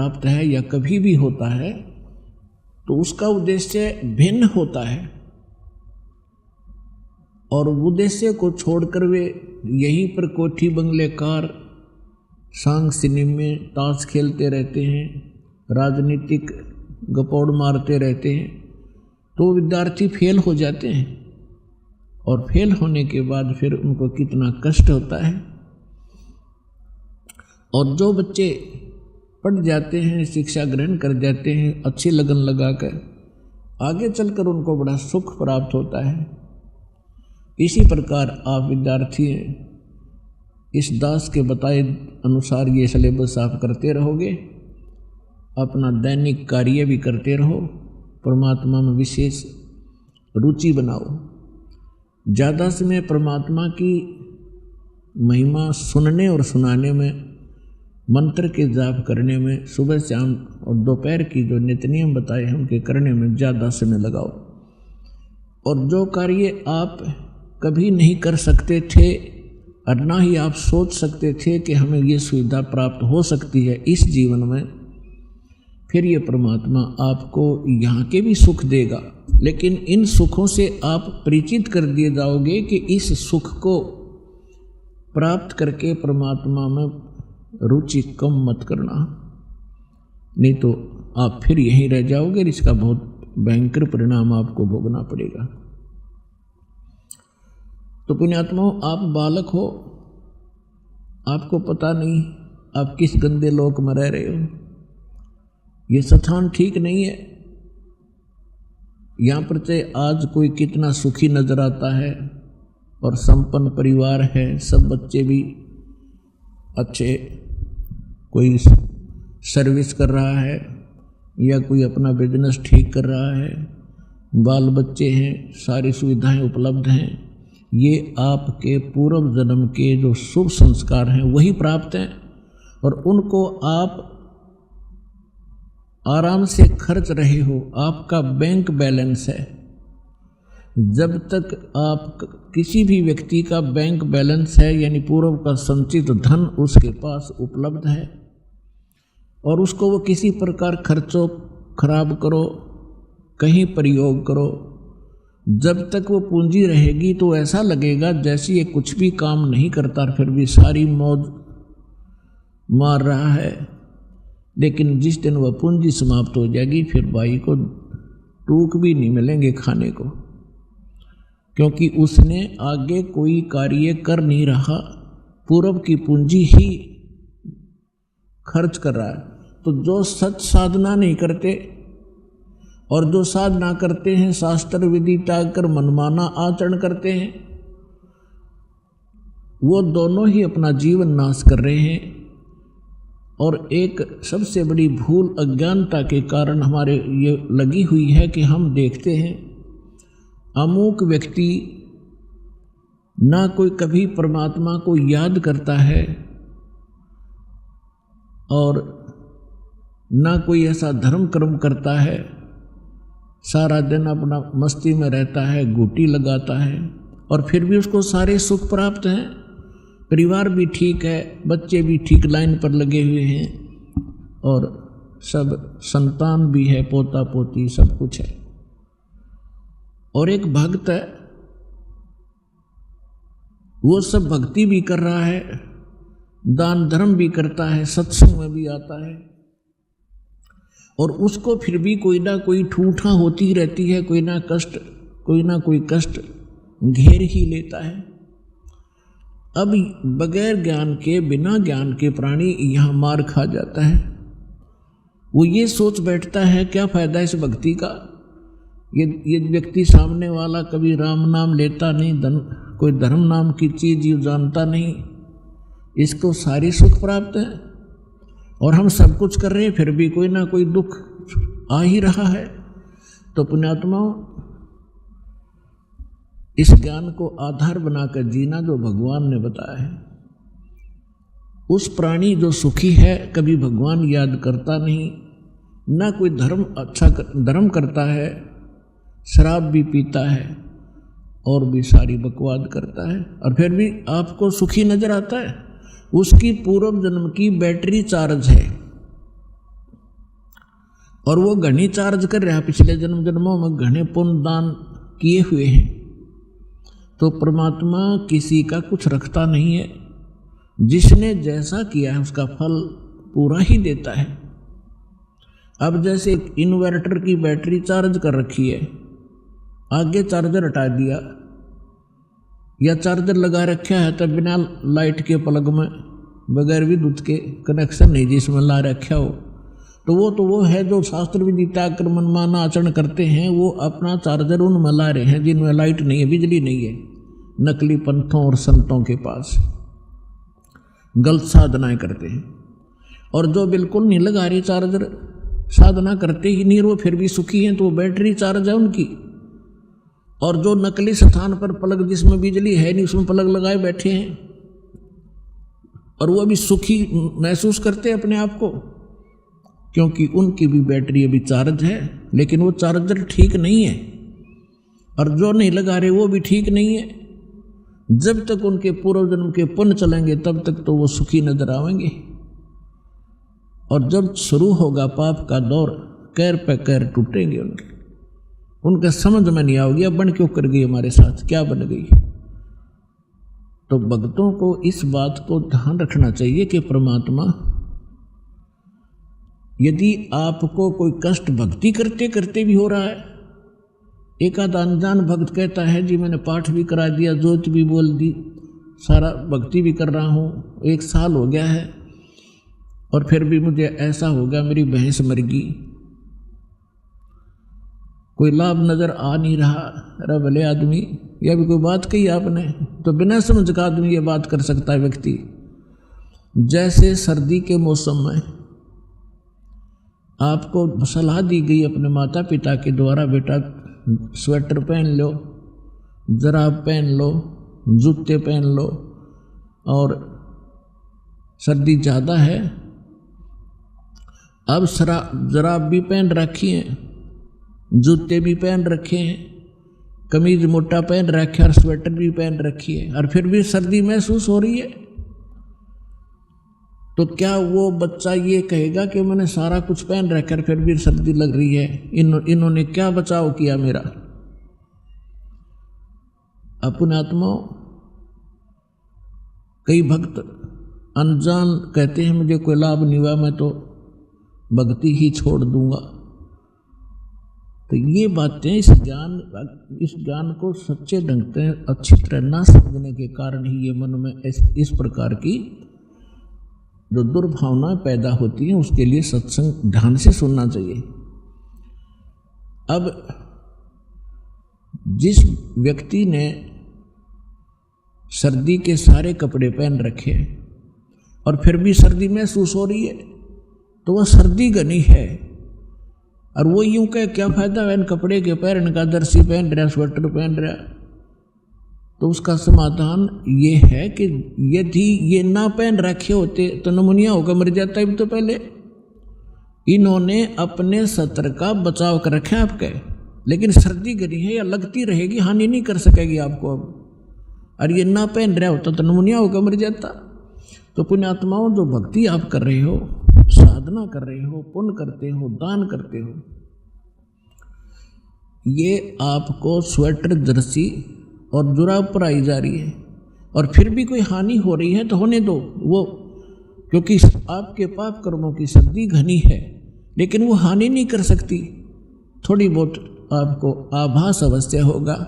प्राप्त है या कभी भी होता है तो उसका उद्देश्य भिन्न होता है, और उद्देश्य को छोड़कर वे यहीं पर कोठी बंगले कार सांग सिनेमे ताश खेलते रहते हैं, राजनीतिक गपौड़ मारते रहते हैं, तो विद्यार्थी फेल हो जाते हैं। और फेल होने के बाद फिर उनको कितना कष्ट होता है। और जो बच्चे पढ़ जाते हैं, शिक्षा ग्रहण कर जाते हैं अच्छी लगन लगाकर, आगे चलकर उनको बड़ा सुख प्राप्त होता है। इसी प्रकार आप विद्यार्थी हैं, इस दास के बताए अनुसार ये सिलेबस आप करते रहोगे, अपना दैनिक कार्य भी करते रहो, परमात्मा में विशेष रुचि बनाओ। ज़्यादा समय परमात्मा की महिमा सुनने और सुनाने में, मंत्र के जाप करने में, सुबह शाम और दोपहर की जो नित्य नियम बताए हैं उनके करने में ज़्यादा समय लगाओ। और जो कार्य आप कभी नहीं कर सकते थे और ना ही आप सोच सकते थे कि हमें ये सुविधा प्राप्त हो सकती है इस जीवन में, फिर ये परमात्मा आपको यहाँ के भी सुख देगा। लेकिन इन सुखों से आप परिचित कर दिए जाओगे कि इस सुख को प्राप्त करके परमात्मा में रुचि कम मत करना, नहीं तो आप फिर यहीं रह जाओगे। इसका बहुत भयंकर परिणाम आपको भोगना पड़ेगा। तो पुण्यात्माओं, आप बालक हो, आपको पता नहीं आप किस गंदे लोक में रह रहे हो। ये स्थान ठीक नहीं है। यहाँ पर चाहे आज कोई कितना सुखी नजर आता है और संपन्न परिवार है, सब बच्चे भी अच्छे, कोई सर्विस कर रहा है या कोई अपना बिजनेस ठीक कर रहा है, बाल बच्चे हैं, सारी सुविधाएं उपलब्ध हैं। ये आपके पूर्व जन्म के जो शुभ संस्कार हैं वही प्राप्त हैं, और उनको आप आराम से खर्च रहे हो। आपका बैंक बैलेंस है। जब तक आप किसी भी व्यक्ति का बैंक बैलेंस है, यानी पूर्व का संचित धन उसके पास उपलब्ध है, और उसको वो किसी प्रकार खर्चो, खराब करो, कहीं प्रयोग करो, जब तक वो पूंजी रहेगी तो ऐसा लगेगा जैसे ये कुछ भी काम नहीं करता, फिर भी सारी मौज मार रहा है। लेकिन जिस दिन वह पूंजी समाप्त हो जाएगी, फिर भाई को टूक भी नहीं मिलेंगे खाने को, क्योंकि उसने आगे कोई कार्य कर नहीं रहा, पूर्व की पूंजी ही खर्च कर रहा है। तो जो सच साधना नहीं करते और जो साधना करते हैं, शास्त्र विधि त्याग कर मनमाना आचरण करते हैं, वो दोनों ही अपना जीवन नाश कर रहे हैं। और एक सबसे बड़ी भूल अज्ञानता के कारण हमारे ये लगी हुई है कि हम देखते हैं अमुक व्यक्ति ना कोई कभी परमात्मा को याद करता है और ना कोई ऐसा धर्म कर्म करता है, सारा दिन अपना मस्ती में रहता है, गुटी लगाता है, और फिर भी उसको सारे सुख प्राप्त हैं। परिवार भी ठीक है, बच्चे भी ठीक लाइन पर लगे हुए हैं, और सब संतान भी है, पोता पोती सब कुछ है। और एक भक्त है, वो सब भक्ति भी कर रहा है, दान धर्म भी करता है, सत्संग में भी आता है, और उसको फिर भी कोई ना कोई ठूठा होती रहती है, कोई ना कोई कष्ट घेर ही लेता है। अब बगैर ज्ञान के, बिना ज्ञान के प्राणी यहाँ मार खा जाता है। वो ये सोच बैठता है क्या फायदा इस भक्ति का, ये व्यक्ति सामने वाला कभी राम नाम लेता नहीं, कोई धर्म नाम की चीज ये जानता नहीं, इसको सारी सुख प्राप्त है, और हम सब कुछ कर रहे हैं फिर भी कोई ना कोई दुख आ ही रहा है। तो पुण्यात्माओं, इस ज्ञान को आधार बनाकर जीना जो भगवान ने बताया है, उस प्राणी जो सुखी है कभी भगवान याद करता नहीं, ना कोई धर्म करता है, शराब भी पीता है और भी सारी बकवाद करता है, और फिर भी आपको सुखी नजर आता है। उसकी पूर्व जन्म की बैटरी चार्ज है, और वो घनी चार्ज कर रहा, पिछले जन्म जन्मों में घने पुण्य दान किए हुए हैं, तो परमात्मा किसी का कुछ रखता नहीं है। जिसने जैसा किया है उसका फल पूरा ही देता है। अब जैसे इन्वर्टर की बैटरी चार्ज कर रखी है, आगे चार्जर हटा दिया या चार्जर लगा रखा है तब बिना लाइट के प्लग में बगैर विद्युत के कनेक्शन नहीं जिसमें ला रखा हो, तो वो है जो शास्त्र विधि त्याग कर मनमाना आचरण करते हैं, वो अपना चार्जर उनमें ला रहे हैं जिनमें लाइट नहीं है, बिजली नहीं है। नकली पंथों और संतों के पास गलत साधनाएं करते हैं। और जो बिल्कुल नहीं लगा रही चार्जर, साधना करते ही नहीं, वो फिर भी सुखी हैं, तो वो बैटरी चार्ज है उनकी। और जो नकली स्थान पर प्लग जिसमें बिजली है नहीं उसमें प्लग लगाए बैठे हैं और वो भी सुखी महसूस करते हैं अपने आप को, क्योंकि उनकी भी बैटरी अभी चार्ज है, लेकिन वो चार्जर ठीक नहीं है। और जो नहीं लगा रहे वो भी ठीक नहीं है। जब तक उनके पूर्व जन्म के पुण्य चलेंगे तब तक तो वो सुखी नजर आएंगे, और जब शुरू होगा पाप का दौर, कैर पे कैर टूटेंगे उनके समझ में नहीं आओगी अब बन क्यों कर गई, हमारे साथ क्या बन गई। तो भक्तों को इस बात को ध्यान रखना चाहिए कि परमात्मा, यदि आपको कोई कष्ट भक्ति करते करते भी हो रहा है, एक आध अनजान भक्त कहता है जी मैंने पाठ भी करा दिया, जोत भी बोल दी, सारा भक्ति भी कर रहा हूँ, 1 साल हो गया है और फिर भी मुझे ऐसा हो गया, मेरी भैंस मर गई, कोई लाभ नज़र आ नहीं रहा। अरे भले आदमी, यह भी कोई बात कही आपने, तो बिना समझ का आदमी ये बात कर सकता है व्यक्ति। जैसे सर्दी के मौसम में आपको सलाह दी गई अपने माता पिता के द्वारा, बेटा स्वेटर पहन लो, जराब पहन लो, जूते पहन लो, और सर्दी ज़्यादा है। अब जराब भी पहन रखी हैं, जूते भी पहन रखे हैं, कमीज मोटा पहन रखे और स्वेटर भी पहन रखी है, और फिर भी सर्दी महसूस हो रही है। तो क्या वो बच्चा ये कहेगा कि मैंने सारा कुछ पहन रखा फिर भी सर्दी लग रही है, इन्होंने क्या बचाव किया मेरा। अपने आत्माओं, कई भक्त अनजान कहते हैं मुझे कोई लाभ नहीं हुआ, मैं तो भक्ति ही छोड़ दूंगा। तो ये बातें इस ज्ञान को सच्चे ढंग से अच्छी तरह ना समझने के कारण ही ये मन में इस प्रकार की जो दुर्भावनाएं पैदा होती हैं। उसके लिए सत्संग ध्यान से सुनना चाहिए। अब जिस व्यक्ति ने सर्दी के सारे कपड़े पहन रखे और फिर भी सर्दी महसूस हो रही है, तो वह सर्दी घनी है। और वो यूं कहे क्या फायदा है इन कपड़े के पहनने का, दर्शी पहन रहा, स्वेटर पहन रहा। तो उसका समाधान ये है कि यदि ये ना पहन रखे होते तो नमूनिया होकर मर जाता है। तो पहले इन्होंने अपने सत्र का बचाव कर रखा है आपके, लेकिन सर्दी घनी है या लगती रहेगी, हानि नहीं कर सकेगी आपको अब। और ये ना पहन रहा होता तो नमूनिया होकर मर जाता। तो पुण्यात्माओं, जो भक्ति आप कर रहे हो, साधना कर रहे हो, पुण्य करते हो, दान करते हो, ये आपको स्वेटर, जर्सी और जुराब पर आई जा रही है, और फिर भी कोई हानि हो रही है तो होने दो वो, क्योंकि आपके पाप कर्मों की सर्दी घनी है, लेकिन वो हानि नहीं कर सकती। थोड़ी बहुत आपको आभास अवश्य होगा।